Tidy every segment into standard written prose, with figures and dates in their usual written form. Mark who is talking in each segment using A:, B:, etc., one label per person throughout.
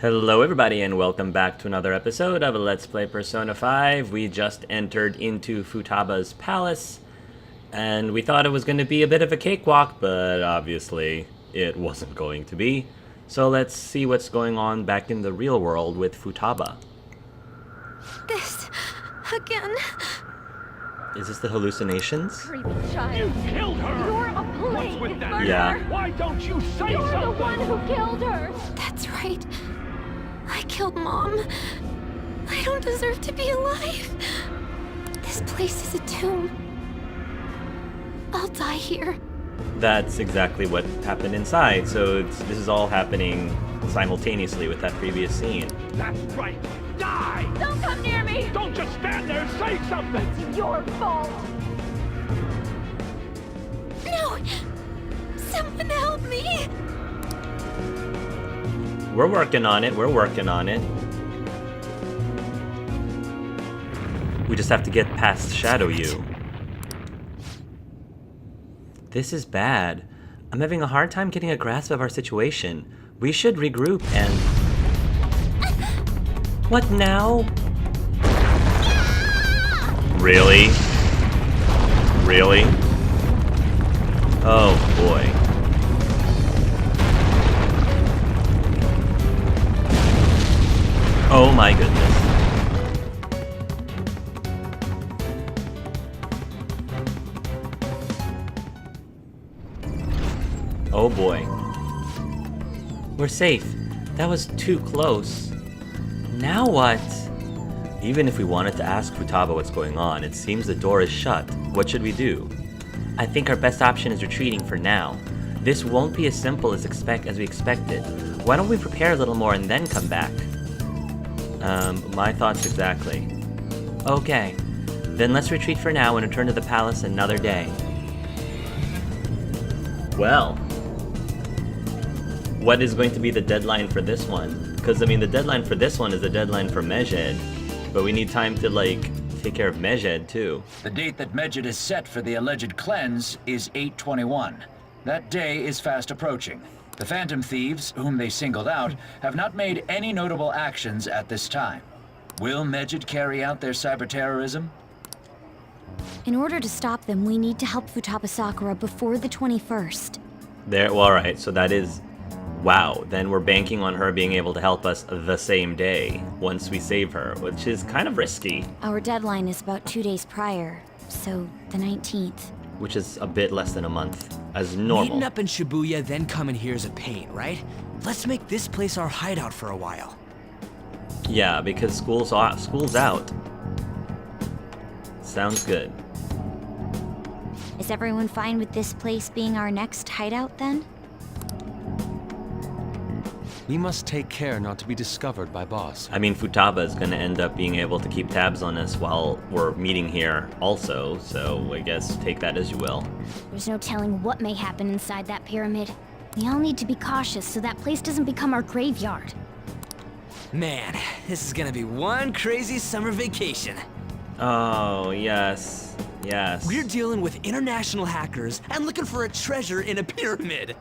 A: Hello everybody and welcome back to another episode of Let's Play Persona 5. We just entered into Futaba's palace, and we thought it was going to be a bit of a cakewalk, but obviously it wasn't going to be. So let's see what's going on back in the real world with Futaba.
B: This again.
A: Is this the hallucinations?
B: Creepy child.
C: You killed her!
B: You're a plague.
C: What's with that?
A: Yeah.
C: Why don't you say
B: You're
C: something?
B: the one who killed her. That's right. I killed Mom. I don't deserve to be alive. This place is a tomb. I'll die here.
A: That's exactly what happened inside, so this is all happening simultaneously with that previous scene.
C: That's right. Die!
B: Don't come near me.
C: Don't just stand there. Say something.
B: It's your fault. No! Someone help me!
A: We're working on it, We just have to get past Shadow You. This is bad. I'm having a hard time getting a grasp of our situation. We should regroup and... What now? Really? Really? Oh boy. Oh my goodness. Oh boy. We're safe. That was too close. Now what? Even if we wanted to ask Futaba what's going on, it seems the door is shut. What should we do? I think our best option is retreating for now. This won't be as simple as we expected. Why don't we prepare a little more and then come back? My thoughts exactly. Okay, then let's retreat for now and return to the palace another day. Well, what is going to be the deadline for this one? Because, I mean, the deadline for this one is the deadline for Medjed, but we need time to, like, take care of Medjed, too.
D: The date that Medjed is set for the alleged cleanse is 8/21. That day is fast approaching. The Phantom Thieves, whom they singled out, have not made any notable actions at this time. Will Medjed carry out their cyber-terrorism?
B: In order to stop them, we need to help Futaba Sakura before the 21st.
A: Well, alright, so that is... Wow, then we're banking on her being able to help us the same day, once we save her, which is kind of risky.
B: Our deadline is about 2 days prior, so the 19th.
A: Which is a bit less than a month, as normal.
E: Meeting up in Shibuya, then coming here is a pain, right? Let's make this place our hideout for a while.
A: Yeah, because school's out. Sounds good.
B: Is everyone fine with this place being our next hideout then?
F: We must take care not to be discovered by Boss.
A: I mean, Futaba is gonna end up being able to keep tabs on us while we're meeting here also, so I guess take that as you will.
B: There's no telling what may happen inside that pyramid. We all need to be cautious so that place doesn't become our graveyard.
E: Man, this is gonna be one crazy summer vacation.
A: Oh, yes. Yes.
E: We're dealing with international hackers and looking for a treasure in a pyramid.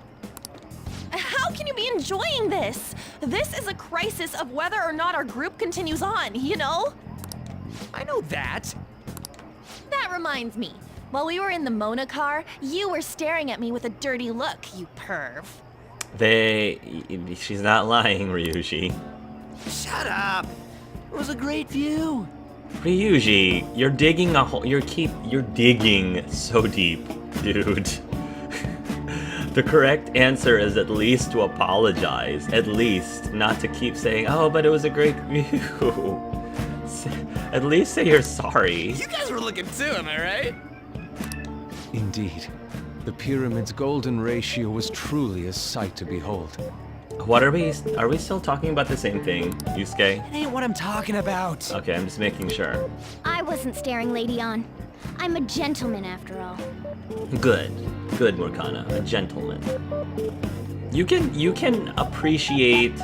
G: How can you be enjoying this? This is a crisis of whether or not our group continues on, you know?
E: I know that.
G: That reminds me. While we were in the Mona car, you were staring at me with a dirty look, you perv.
A: She's not lying, Ryuji.
E: Shut up. It was a great view.
A: Ryuji, you're digging a hole. You're digging so deep, dude. The correct answer is at least to apologize. At least, not to keep saying, oh, but it was a great view. At least say you're sorry.
E: You guys were looking too, am I right?
F: Indeed. The pyramid's golden ratio was truly a sight to behold.
A: What are we still talking about the same thing, Yusuke?
E: That ain't what I'm talking about.
A: Okay, I'm just making sure.
B: I wasn't staring, Lady On. I'm a gentleman after all.
A: Good, Morgana, a gentleman. You can appreciate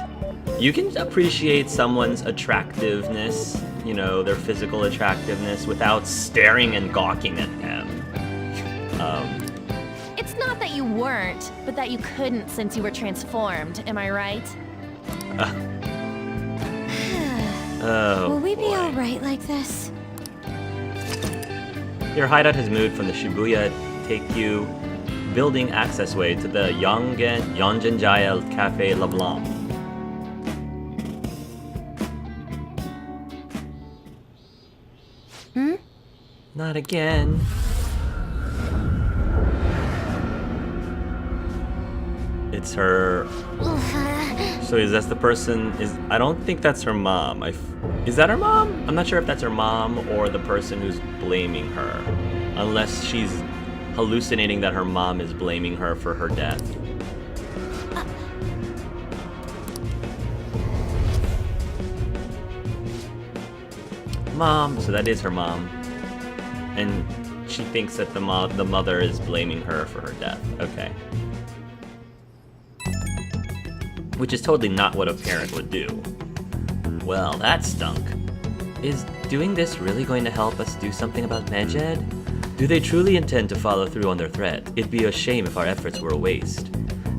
A: someone's attractiveness, you know, their physical attractiveness, without staring and gawking at them.
G: It's not that you weren't, but that you couldn't since you were transformed, am I right?
A: Oh,
B: Will we be
A: boy.
B: alright like this?
A: Your hideout has moved from the Shibuya Teikyu building accessway to the Yongenjaya Cafe LeBlanc. Not again. It's her. So is that the person? I don't think that's her mom. Is that her mom? I'm not sure if that's her mom or the person who's blaming her, unless she's hallucinating that her mom is blaming her for her death. Mom. So that is her mom. And she thinks that the mother is blaming her for her death. Okay. Which is totally not what a parent would do. Well, that stunk. Is doing this really going to help us do something about Medjed? Do they truly intend to follow through on their threat? It'd be a shame if our efforts were a waste.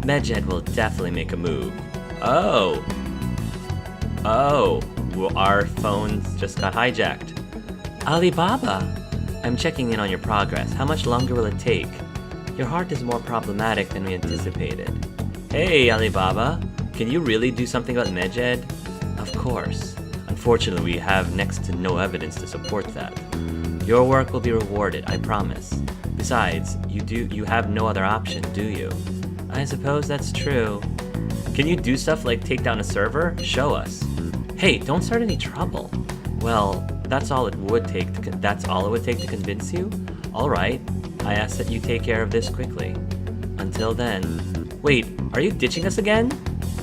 A: Medjed will definitely make a move. Oh. Oh. Well, our phones just got hijacked. Alibaba! I'm checking in on your progress. How much longer will it take? Your heart is more problematic than we anticipated. Hey, Alibaba. Can you really do something about Medjed? Of course. Unfortunately, we have next to no evidence to support that. Your work will be rewarded, I promise. Besides, you have no other option, do you? I suppose that's true. Can you do stuff like take down a server? Show us. Hey, don't start any trouble. Well, that's all it would take to convince you? All right. I ask that you take care of this quickly. Until then. Wait, are you ditching us again?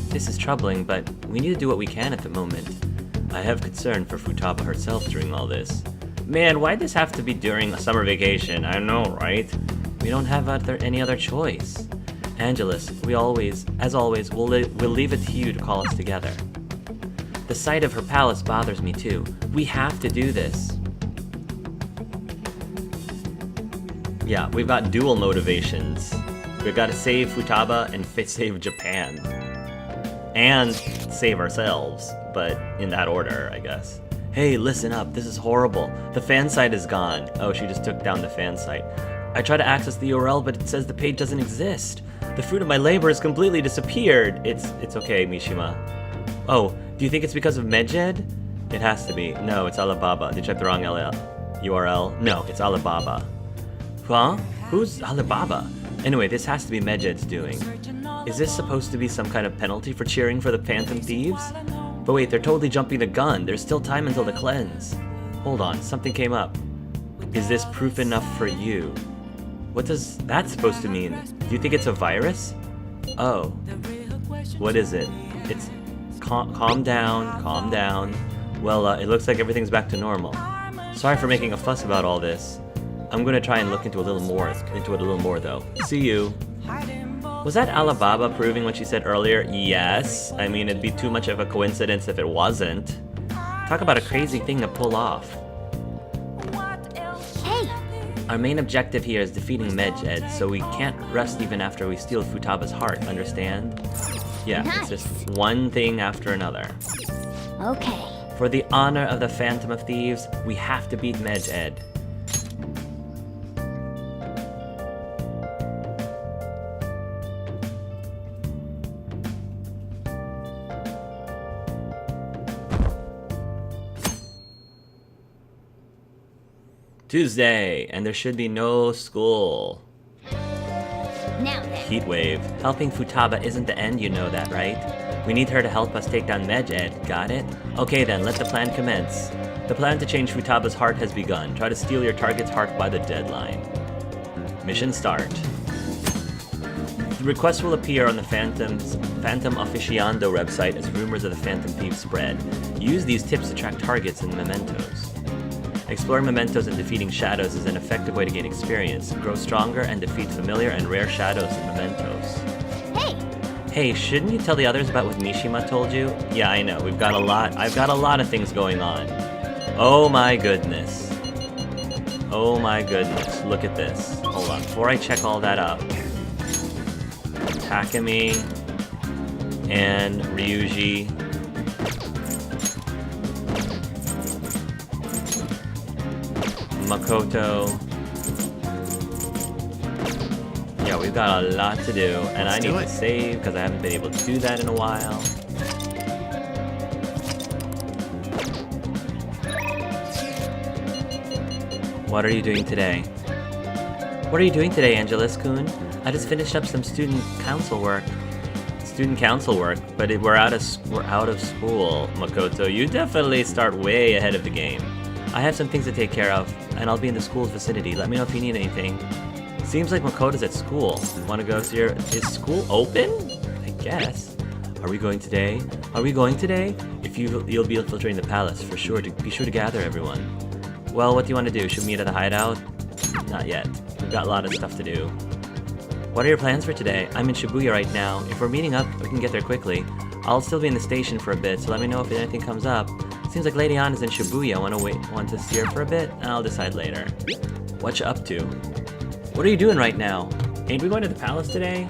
A: This is troubling, but we need to do what we can at the moment. I have concern for Futaba herself during all this. Man, why'd this have to be during a summer vacation? I know, right? We don't have any other choice. Angelus, as always, we'll leave it to you to call us together. The sight of her palace bothers me too. We have to do this. Yeah, we've got dual motivations. We've got to save Futaba and save Japan. And save ourselves, but in that order, I guess. Hey, listen up, this is horrible. The fan site is gone. Oh, she just took down the fan site. I tried to access the URL, but it says the page doesn't exist. The fruit of my labor has completely disappeared. It's okay, Mishima. Oh, do you think it's because of Medjed? It has to be. No, it's Alibaba. They checked the wrong URL. No, it's Alibaba. Huh? Who's Alibaba? Anyway, this has to be Medjed's doing. Is this supposed to be some kind of penalty for cheering for the Phantom Thieves? But wait, they're totally jumping the gun. There's still time until the cleanse. Hold on, something came up. Is this proof enough for you? What does that supposed to mean? Do you think it's a virus? Oh. What is it? It's... Calm down, calm down. Well, it looks like everything's back to normal. Sorry for making a fuss about all this. I'm gonna try and look into it a little more though. See you. Was that Alibaba proving what she said earlier? Yes. I mean, it'd be too much of a coincidence if it wasn't. Talk about a crazy thing to pull off.
B: Hey!
A: Our main objective here is defeating Medjed, so we can't rest even after we steal Futaba's heart, understand? Yeah,
B: Nice.
A: It's just one thing after another.
B: Okay.
A: For the honor of the Phantom of Thieves, we have to beat Medjed. Tuesday, and there should be no school.
B: Now then.
A: Heat wave. Helping Futaba isn't the end, you know that, right? We need her to help us take down Medjed, got it? Okay then, let the plan commence. The plan to change Futaba's heart has begun. Try to steal your target's heart by the deadline. Mission start. The request will appear on the Phantom Officiando website as rumors of the Phantom Thieves spread. Use these tips to track targets and mementos. Exploring mementos and defeating shadows is an effective way to gain experience. Grow stronger and defeat familiar and rare shadows and mementos.
B: Hey!
A: Hey, shouldn't you tell the others about what Mishima told you? Yeah, I know, I've got a lot of things going on. Oh my goodness. Oh my goodness, look at this. Hold on, before I check all that up. Takumi and Ryuji Makoto. Yeah, we've got a lot to do, and I need to save because I haven't been able to do that in a while. What are you doing today? What are you doing today, Angelus-kun? I just finished up some student council work, but we're out of school, Makoto. You definitely start way ahead of the game. I have some things to take care of, and I'll be in the school's vicinity. Let me know if you need anything. Seems like Makoto's at school. Want to go to your... Is school open? I guess. Are we going today? Are we going today? If you'll be infiltrating the palace, for sure. Be sure to gather everyone. Well, what do you want to do? Should we meet at the hideout? Not yet. We've got a lot of stuff to do. What are your plans for today? I'm in Shibuya right now. If we're meeting up, we can get there quickly. I'll still be in the station for a bit, so let me know if anything comes up. Seems like Lady Ann is in Shibuya. Want to see her for a bit? I'll decide later. What you up to? What are you doing right now? Ain't we going to the palace today?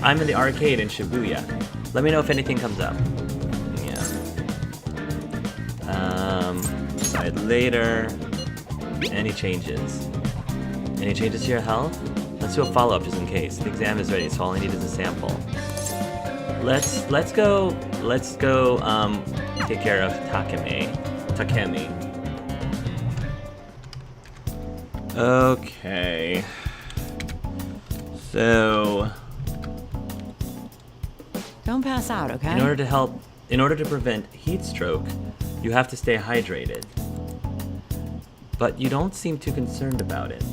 A: I'm in the arcade in Shibuya. Let me know if anything comes up. Yeah. Decide later. Any changes? Any changes to your health? Let's do a follow-up just in case. The exam is ready, so all I need is a sample. Let's go take care of Takemi. Okay. So
H: don't pass out, okay?
A: In order to prevent heat stroke, you have to stay hydrated. But you don't seem too concerned about it.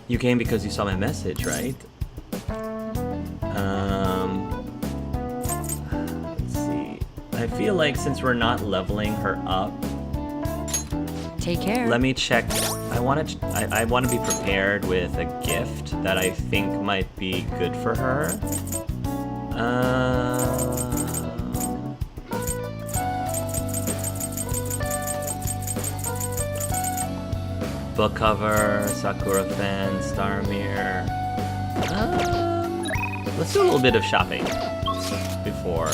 A: You came because you saw my message, right? Let's see. I feel like since we're not leveling her up,
H: take care.
A: Let me check. I want to be prepared with a gift that I think might be good for her. Book cover, Sakura fan, Starmere. Let's do a little bit of shopping before.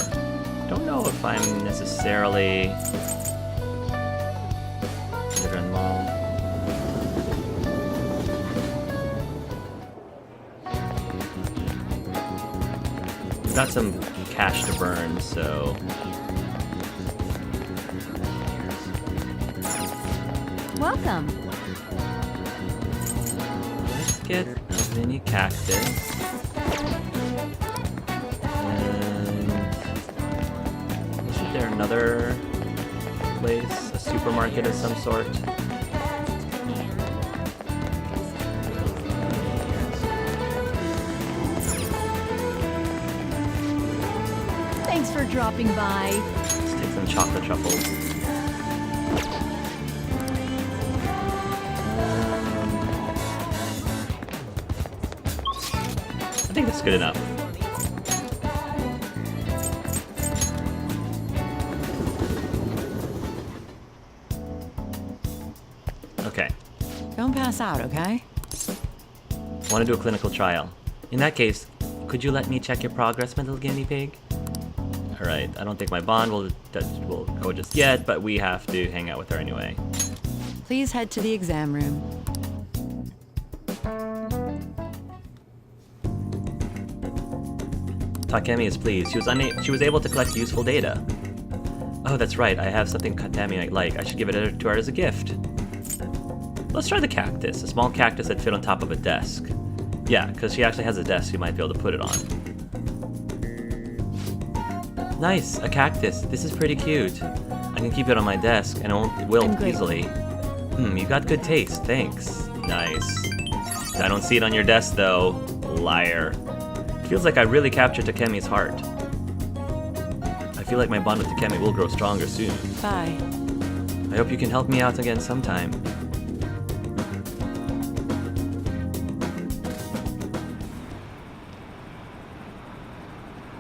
A: Don't know if I'm necessarily Underground Mall. We've got some cash to burn, so
H: welcome.
A: Get a mini cactus. And isn't there another place? A supermarket of some sort?
H: Thanks for dropping by.
A: Let's take some chocolate truffles. I think that's good enough. Okay.
H: Don't pass out, okay?
A: Want to do a clinical trial. In that case, could you let me check your progress, my little guinea pig? Alright, I don't think my bond will go just yet, but we have to hang out with her anyway.
H: Please head to the exam room.
A: Takemi is pleased. She was able to collect useful data. Oh, that's right. I have something Takemi might like. I should give it to her as a gift. Let's try the cactus. A small cactus that fit on top of a desk. Yeah, because she actually has a desk you might be able to put it on. Nice, a cactus. This is pretty cute. I can keep it on my desk and it won't easily. You got good taste. Thanks. Nice. I don't see it on your desk though. Liar. Feels like I really captured Takemi's heart. I feel like my bond with Takemi will grow stronger soon.
H: Bye.
A: I hope you can help me out again sometime.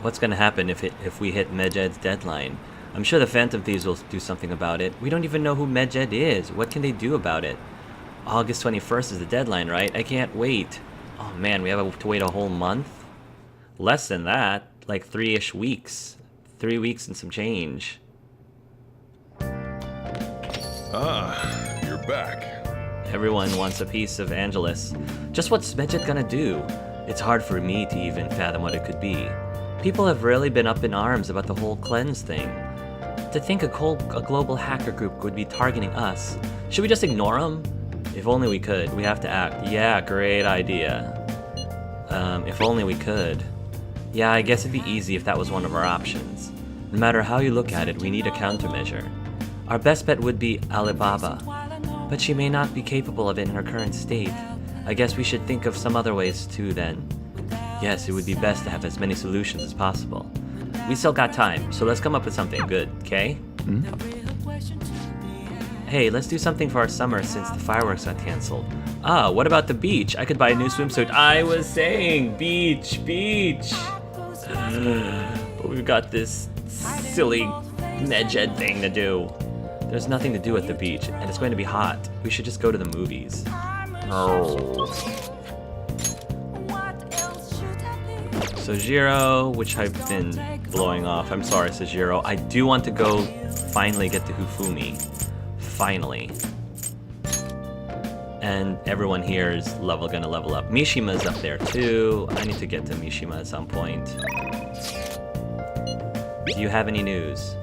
A: What's gonna happen if we hit Medjed's deadline? I'm sure the Phantom Thieves will do something about it. We don't even know who Medjed is. What can they do about it? August 21st is the deadline, right? I can't wait. Oh man, we have to wait a whole month? Less than that, like 3-ish weeks. 3 weeks and some change.
I: Ah, you're back.
A: Everyone wants a piece of Angelus. Just what's Medjed gonna do? It's hard for me to even fathom what it could be. People have really been up in arms about the whole cleanse thing. To think a global hacker group would be targeting us. Should we just ignore them? If only we could. We have to act. Yeah, great idea. If only we could. Yeah, I guess it'd be easy if that was one of our options. No matter how you look at it, we need a countermeasure. Our best bet would be Alibaba, but she may not be capable of it in her current state. I guess we should think of some other ways too then. Yes, it would be best to have as many solutions as possible. We still got time, so let's come up with something good, okay? Hey, let's do something for our summer since the fireworks got canceled. Ah, what about the beach? I could buy a new swimsuit. I was saying, beach. But we've got this silly Medjed thing to do. There's nothing to do at the beach, and it's going to be hot. We should just go to the movies. Oh. Sojiro, which I've been blowing off. I'm sorry, Sojiro. I do want to go finally get to Hifumi. Finally. And everyone here is gonna level up. Mishima's up there too. I need to get to Mishima at some point. Do you have any news?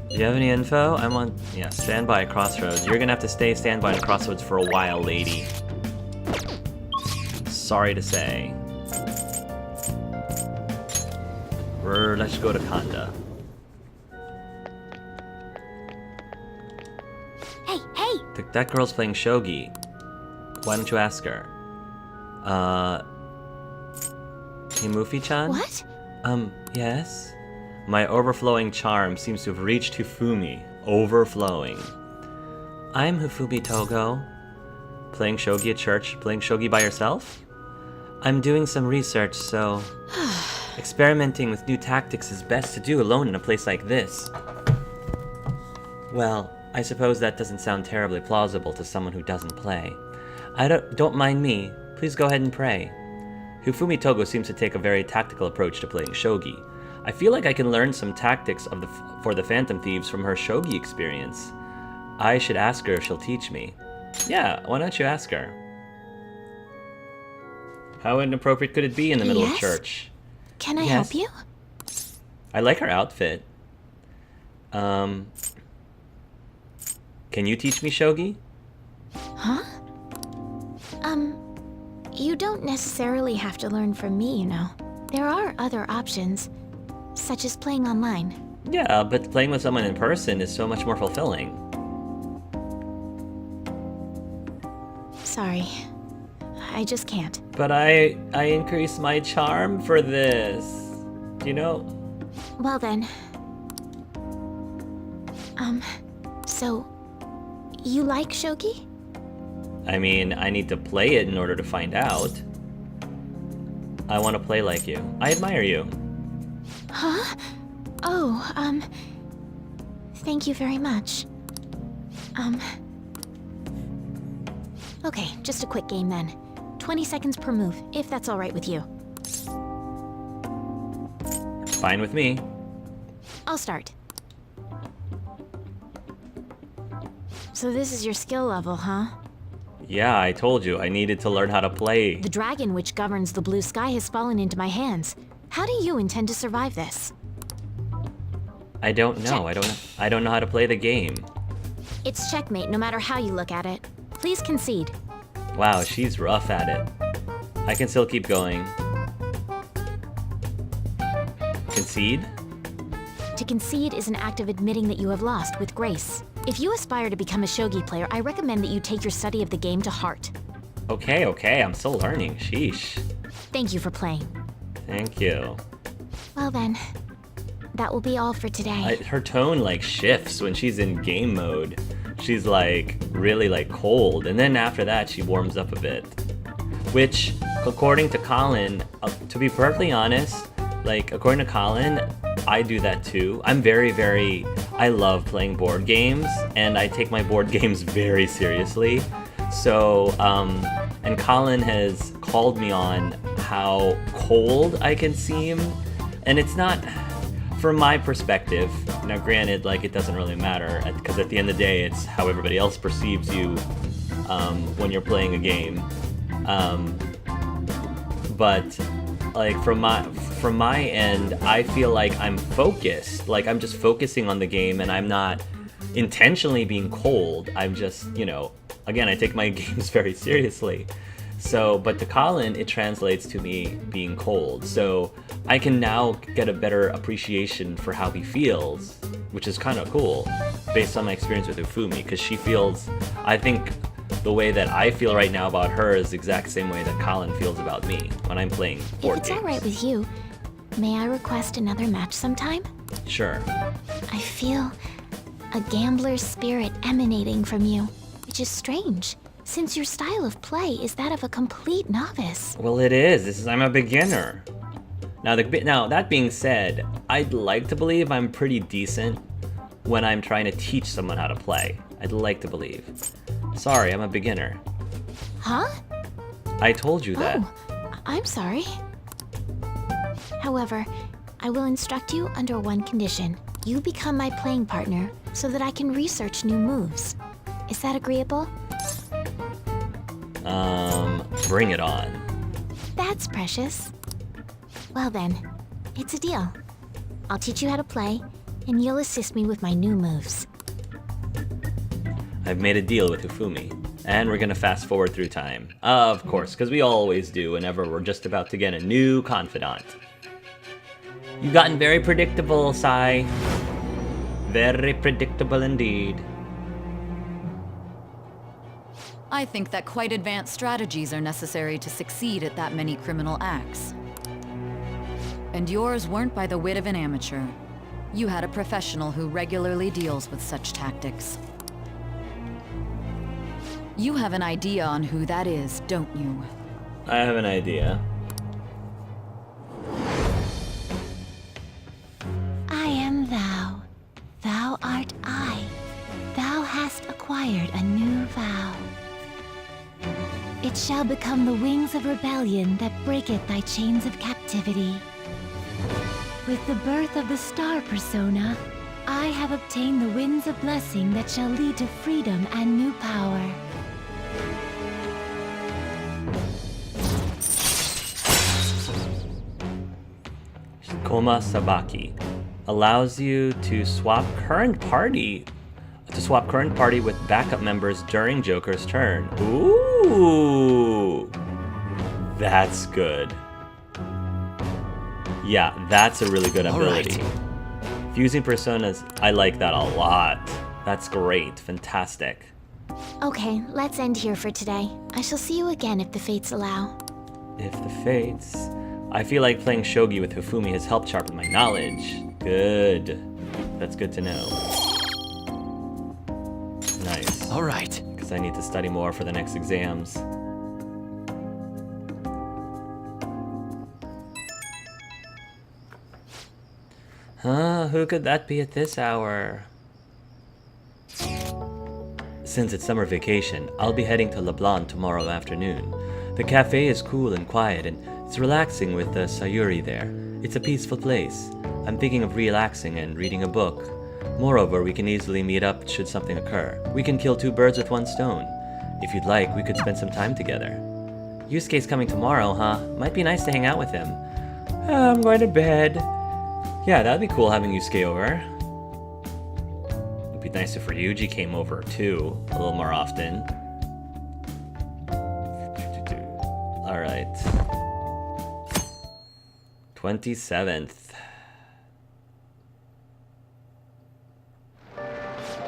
A: Do you have any info? I'm on, yeah, standby at Crossroads. You're gonna have to stay standby at Crossroads for a while, lady. Sorry to say. Let's go to Kanda.
B: Hey!
A: That girl's playing Shogi. Why don't you ask her? Himufi-chan?
B: What?
A: Yes? My overflowing charm seems to have reached Hifumi. Overflowing. I'm Hifumi Togo. Playing Shogi at church? Playing Shogi by yourself? I'm doing some research, so... experimenting with new tactics is best to do alone in a place like this. Well, I suppose that doesn't sound terribly plausible to someone who doesn't play. Don't mind me. Please go ahead and pray. Hifumi Togo seems to take a very tactical approach to playing Shogi. I feel like I can learn some tactics for the Phantom Thieves from her Shogi experience. I should ask her if she'll teach me. Yeah, why don't you ask her? How inappropriate could it be in the middle of church?
B: Can I help you?
A: I like her outfit. Can you teach me Shogi?
B: Huh? You don't necessarily have to learn from me, you know. There are other options, such as playing online.
A: Yeah, but playing with someone in person is so much more fulfilling.
B: Sorry. I just can't.
A: But I increased my charm for this. Do you know?
B: Well then. So... you like Shogi?
A: I mean, I need to play it in order to find out. I want to play like you. I admire you.
B: Huh? Oh, thank you very much. Okay, just a quick game then. 20 seconds per move, if that's alright with you.
A: Fine with me.
B: I'll start. So this is your skill level, huh?
A: Yeah, I told you, I needed to learn how to play.
B: The dragon which governs the blue sky has fallen into my hands. How do you intend to survive this?
A: I don't know. I don't know how to play the game.
B: It's checkmate no matter how you look at it. Please concede.
A: Wow, she's rough at it. I can still keep going. Concede?
B: To concede is an act of admitting that you have lost with grace. If you aspire to become a Shogi player, I recommend that you take your study of the game to heart.
A: Okay, I'm still learning. Sheesh.
B: Thank you for playing.
A: Thank you.
B: Well then, that will be all for today.
A: Her tone like shifts when she's in game mode. She's like really like cold, and then after that she warms up a bit. Which, according to Colin, to be perfectly honest, like according to Colin, I do that too. I'm I love playing board games, and I take my board games very seriously. So, and Colin has called me on how cold I can seem, and it's not, from my perspective, now granted, like it doesn't really matter, because at the end of the day, it's how everybody else perceives you when you're playing a game. But like from my end, I feel like I'm focused. Like I'm just focusing on the game, and I'm not intentionally being cold. I'm just, you know, again, I take my games very seriously. So, but to Colin, it translates to me being cold. So I can now get a better appreciation for how he feels, which is kind of cool, based on my experience with Hifumi, because she feels, I think the way that I feel right now about her is the exact same way that Colin feels about me when I'm playing board
B: If it's
A: games.
B: alright with you, may I request another match sometime?
A: Sure.
B: I feel a gambler's spirit emanating from you, which is strange, since your style of play is that of a complete novice.
A: Well, it is. I'm a beginner. Now, that being said, I'd like to believe I'm pretty decent when I'm trying to teach someone how to play. I'd like to believe. Sorry, I'm a beginner.
B: Huh?
A: I told you that.
B: Oh, I'm sorry. However, I will instruct you under one condition. You become my playing partner so that I can research new moves. Is that agreeable?
A: Bring it on.
B: That's precious. Well then, it's a deal. I'll teach you how to play, and you'll assist me with my new moves.
A: I've made a deal with Hifumi, and we're gonna fast forward through time. Of course, because we always do whenever we're just about to get a new confidant. You've gotten very predictable, Sai. Very predictable indeed.
H: I think that quite advanced strategies are necessary to succeed at that many criminal acts. And yours weren't by the wit of an amateur. You had a professional who regularly deals with such tactics. You have an idea on who that is, don't you?
A: I have an idea.
B: I am thou. Thou art I. Thou hast acquired a new vow. It shall become the wings of rebellion that breaketh thy chains of captivity. With the birth of the star persona, I have obtained the winds of blessing that shall lead to freedom and new power.
A: Koma Sabaki allows you to swap current party with backup members during Joker's turn. Ooh, that's good. Yeah, that's a really good ability. Fusing personas, I like that a lot. That's great, fantastic.
B: Okay, let's end here for today. I shall see you again if the fates allow.
A: If the fates. I feel like playing Shogi with Hifumi has helped sharpen my knowledge. Good. That's good to know. Nice.
E: All right.
A: Because I need to study more for the next exams. Who could that be at this hour? Since it's summer vacation, I'll be heading to LeBlanc tomorrow afternoon. The cafe is cool and quiet, and it's relaxing with the Sayuri there. It's a peaceful place. I'm thinking of relaxing and reading a book. Moreover, we can easily meet up should something occur. We can kill two birds with one stone. If you'd like, we could spend some time together. Yusuke's coming tomorrow, huh? Might be nice to hang out with him. I'm going to bed. Yeah, that'd be cool having Yusuke over. It'd be nice if Ryuji came over too, a little more often. Alright. 27th.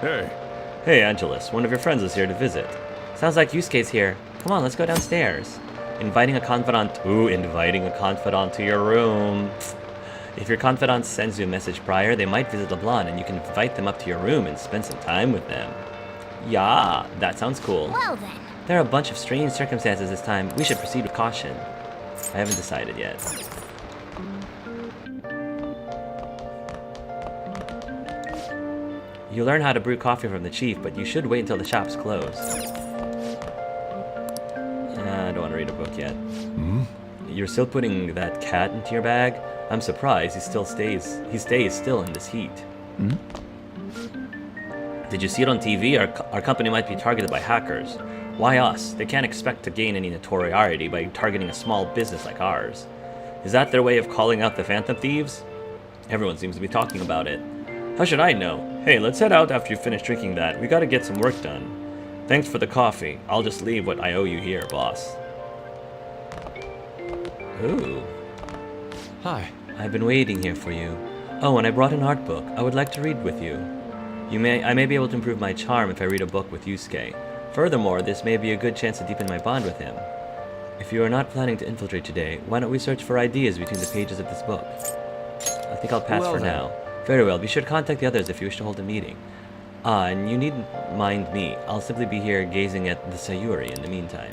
F: Hey.
A: Hey, Angelus, one of your friends is here to visit. Sounds like Yusuke's here. Come on, let's go downstairs. Inviting a confidant to your room. If your confidant sends you a message prior, they might visit LeBlanc and you can invite them up to your room and spend some time with them. Yeah, that sounds cool.
B: Well then.
A: There are a bunch of strange circumstances this time. We should proceed with caution. I haven't decided yet. You learn how to brew coffee from the chief, but you should wait until the shop's closed. I don't want to read a book yet. You're still putting that cat into your bag? I'm surprised he stays still in this heat. Did you see it on TV? Our company might be targeted by hackers. Why us? They can't expect to gain any notoriety by targeting a small business like ours. Is that their way of calling out the Phantom Thieves? Everyone seems to be talking about it. How should I know? Hey, let's head out after you finish drinking that. We gotta get some work done. Thanks for the coffee. I'll just leave what I owe you here, boss. Ooh.
F: Hi.
A: I've been waiting here for you. Oh, and I brought an art book. I would like to read with you. I may be able to improve my charm if I read a book with Yusuke. Furthermore, this may be a good chance to deepen my bond with him. If you are not planning to infiltrate today, why don't we search for ideas between the pages of this book? I think I'll pass for now. Very well, be sure to contact the others if you wish to hold a meeting. And you needn't mind me. I'll simply be here gazing at the Sayuri in the meantime.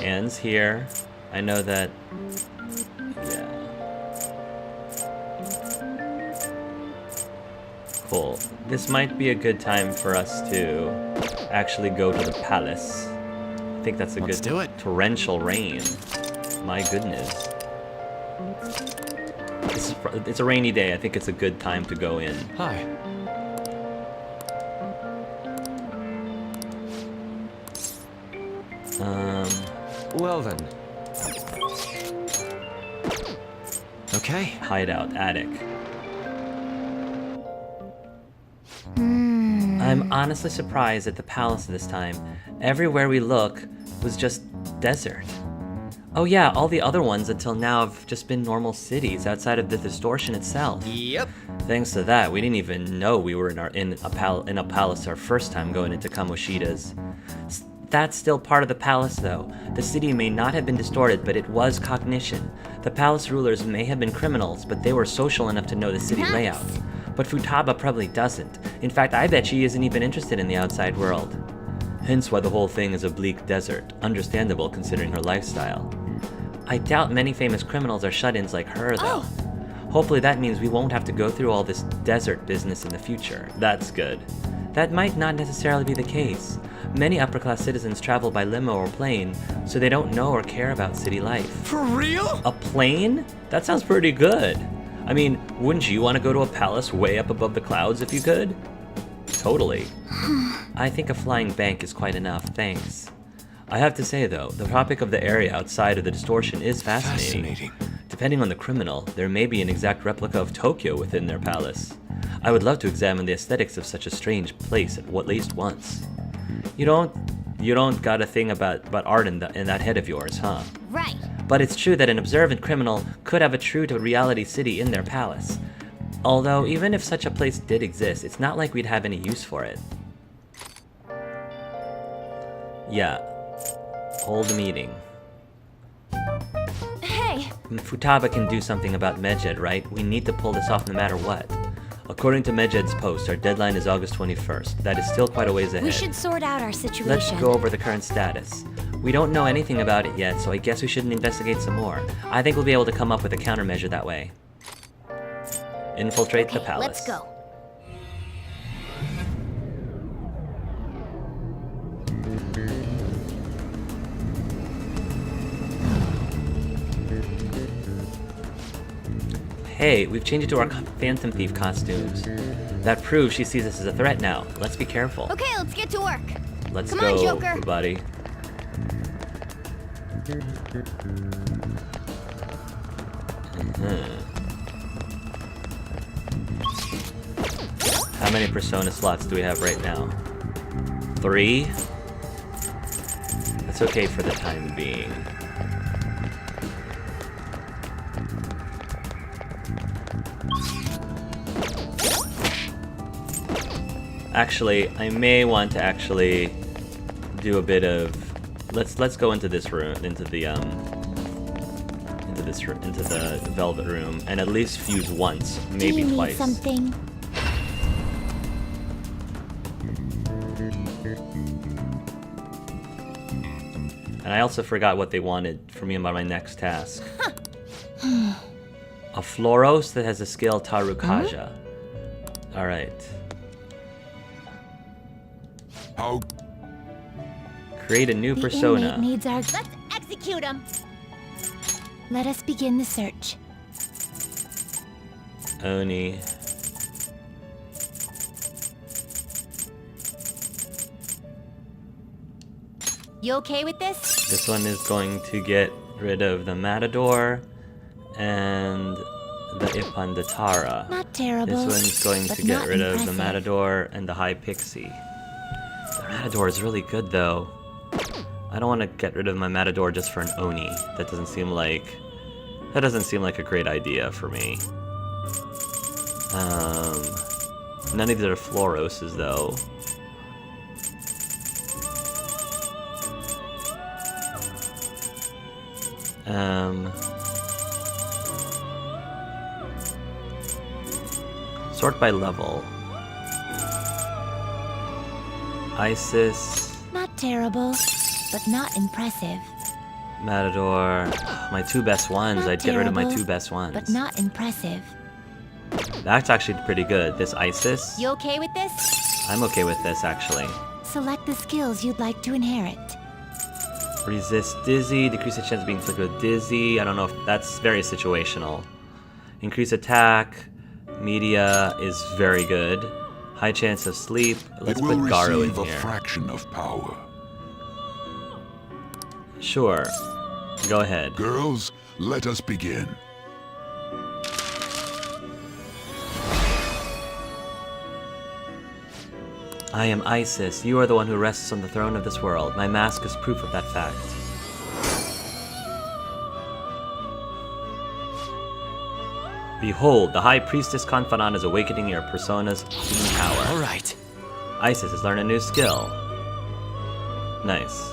A: Anne's here. I know that... yeah. Cool. This might be a good time for us to actually go to the palace. I think that's a
E: Let's
A: good
E: do it.
A: torrential rain. My goodness. It's a rainy day. I think it's a good time to go in.
F: Hi. Well then.
E: Okay.
A: Hideout, attic. I'm honestly surprised at the palace this time. Everywhere we look was just desert. Oh yeah, all the other ones until now have just been normal cities outside of the distortion itself.
E: Yep.
A: Thanks to that, we didn't even know we were in a palace our first time going into Kamoshida's. That's still part of the palace though. The city may not have been distorted, but it was cognition. The palace rulers may have been criminals, but they were social enough to know the city layout. But Futaba probably doesn't. In fact, I bet she isn't even interested in the outside world. Hence why the whole thing is a bleak desert. Understandable considering her lifestyle. I doubt many famous criminals are shut-ins like her though. Hopefully that means we won't have to go through all this desert business in the future. That's good. That might not necessarily be the case. Many upper-class citizens travel by limo or plane, so they don't know or care about city life.
E: For real?
A: A plane? That sounds pretty good. I mean, wouldn't you want to go to a palace way up above the clouds if you could? Totally. I think a flying bank is quite enough, thanks. I have to say though, the topic of the area outside of the distortion is fascinating. Depending on the criminal, there may be an exact replica of Tokyo within their palace. I would love to examine the aesthetics of such a strange place at least once. You don't got a thing about art in that head of yours, huh?
B: Right.
A: But it's true that an observant criminal could have a true-to-reality city in their palace. Although, even if such a place did exist, it's not like we'd have any use for it. Yeah. Hold a meeting.
G: Hey,
A: Futaba can do something about Medjed, right? We need to pull this off no matter what. According to Medjed's post, our deadline is August 21st. That is still quite a ways ahead.
B: We should sort out our situation.
A: Let's go over the current status. We don't know anything about it yet, so I guess we should investigate some more. I think we'll be able to come up with a countermeasure that way. Infiltrate the palace.
B: Let's go.
A: Hey, we've changed it to our Phantom Thief costumes. That proves she sees us as a threat now. Let's be careful.
B: Okay, let's get to work.
A: Let's
B: Come
A: go,
B: on, Joker.
A: everybody. How many persona slots do we have right now? 3? That's okay for the time being. Actually, I may want to actually do a bit of... Let's go into this room, into the velvet room, and at least fuse once, maybe
B: Do you
A: twice.
B: need something?
A: And I also forgot what they wanted from me about my next task. A Floros that has the skill Tarukaja. Alright.
I: How?
A: Create a new
B: The
A: persona.
B: inmate needs our... Let's execute him. Let us begin the search.
A: Oni.
B: You okay with this?
A: This one is going to get rid of the Matador and the Ipandatara.
B: Not terrible.
A: This one's going
B: but
A: to get
B: not
A: rid of the
B: impressive.
A: Matador and the High Pixie. The Matador is really good though. I don't want to get rid of my Matador just for an Oni. That doesn't seem like a great idea for me. None of these are Floroses though. Sort by level. Isis,
B: Not terrible, but not impressive.
A: Matador, my two best ones.
B: Not
A: I'd get rid of my
B: terrible,
A: two best ones.
B: But not impressive.
A: That's actually pretty good. This Isis,
B: You okay with this?
A: I'm okay with this actually.
B: Select the skills you'd like to inherit.
A: Resist dizzy, decrease the chance of being inflicted with dizzy. I don't know if that's very situational. Increase attack, media is very good. High chance of sleep. Let's
I: It
A: put
I: will
A: Garu in
I: receive a
A: here.
I: fraction of power.
A: Sure. Go ahead.
I: Girls, let us begin.
A: I am Isis. You are the one who rests on the throne of this world. My mask is proof of that fact. Behold, the High Priestess Confidant is awakening your persona's hidden power.
E: All right.
A: Isis has learned a new skill. Nice.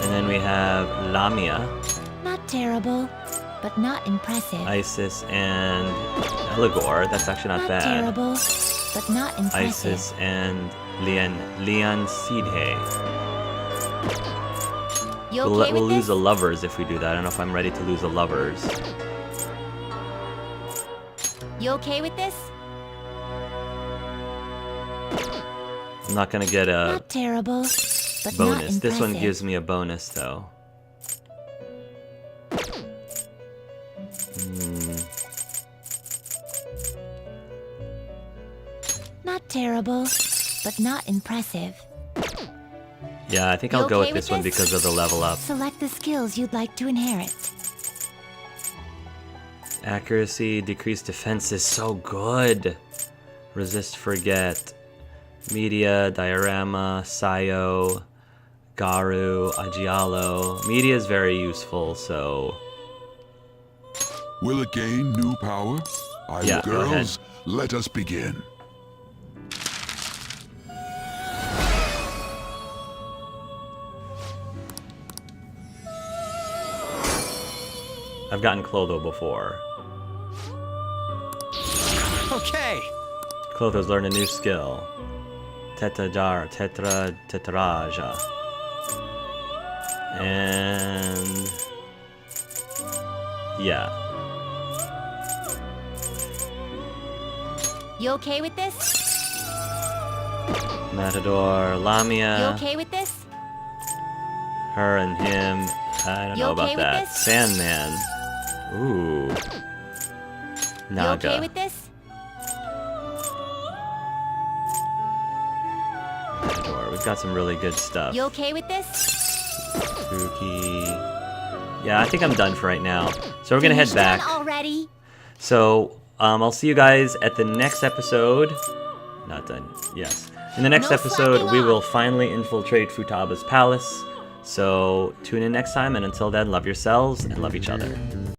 A: And then we have Lamia,
B: Not terrible, but not impressive.
A: Isis, and Eligor. That's actually not
B: Not
A: bad.
B: terrible, but not impressive.
A: Isis and Leon Sidhe.
B: You
A: We'll,
B: okay
A: we'll
B: with
A: lose
B: this?
A: the lovers if we do that. I don't know if I'm ready to lose the lovers.
B: You okay with this?
A: I'm not gonna get a
B: Not terrible, but not
A: bonus. This one
B: impressive.
A: gives me a bonus though.
B: Not terrible, but not impressive.
A: Yeah, I think
B: You
A: I'll go
B: okay
A: with this
B: with
A: one
B: this?
A: because of the level up.
B: Select the skills you'd like to inherit.
A: Accuracy, decreased defense is so good. Resist, forget. Media, diorama, Sayo, Garu, Agialo. Media is very useful, so
I: Will it gain new power?
A: Yeah, go ahead.
I: Girls, let us begin.
A: I've gotten Clotho before.
E: Okay.
A: Clotho's learned a new skill. Tetraja. And yeah.
B: You okay with this?
A: Matador, Lamia.
B: You okay with this?
A: Her and him. I don't
B: You
A: know
B: okay
A: about
B: with
A: that.
B: this?
A: Sandman. Ooh.
B: You
A: Naga.
B: okay with this?
A: Matador. We've got some really good stuff.
B: You okay with this?
A: Spooky. Yeah, I think I'm done for right now. So we're gonna head
B: Finished done
A: back.
B: already?
A: So I'll see you guys at the next episode. Not done. Yes. In the next
B: No
A: episode,
B: slacking
A: we
B: off.
A: will finally infiltrate Futaba's palace. So tune in next time, and until then, love yourselves and love each other.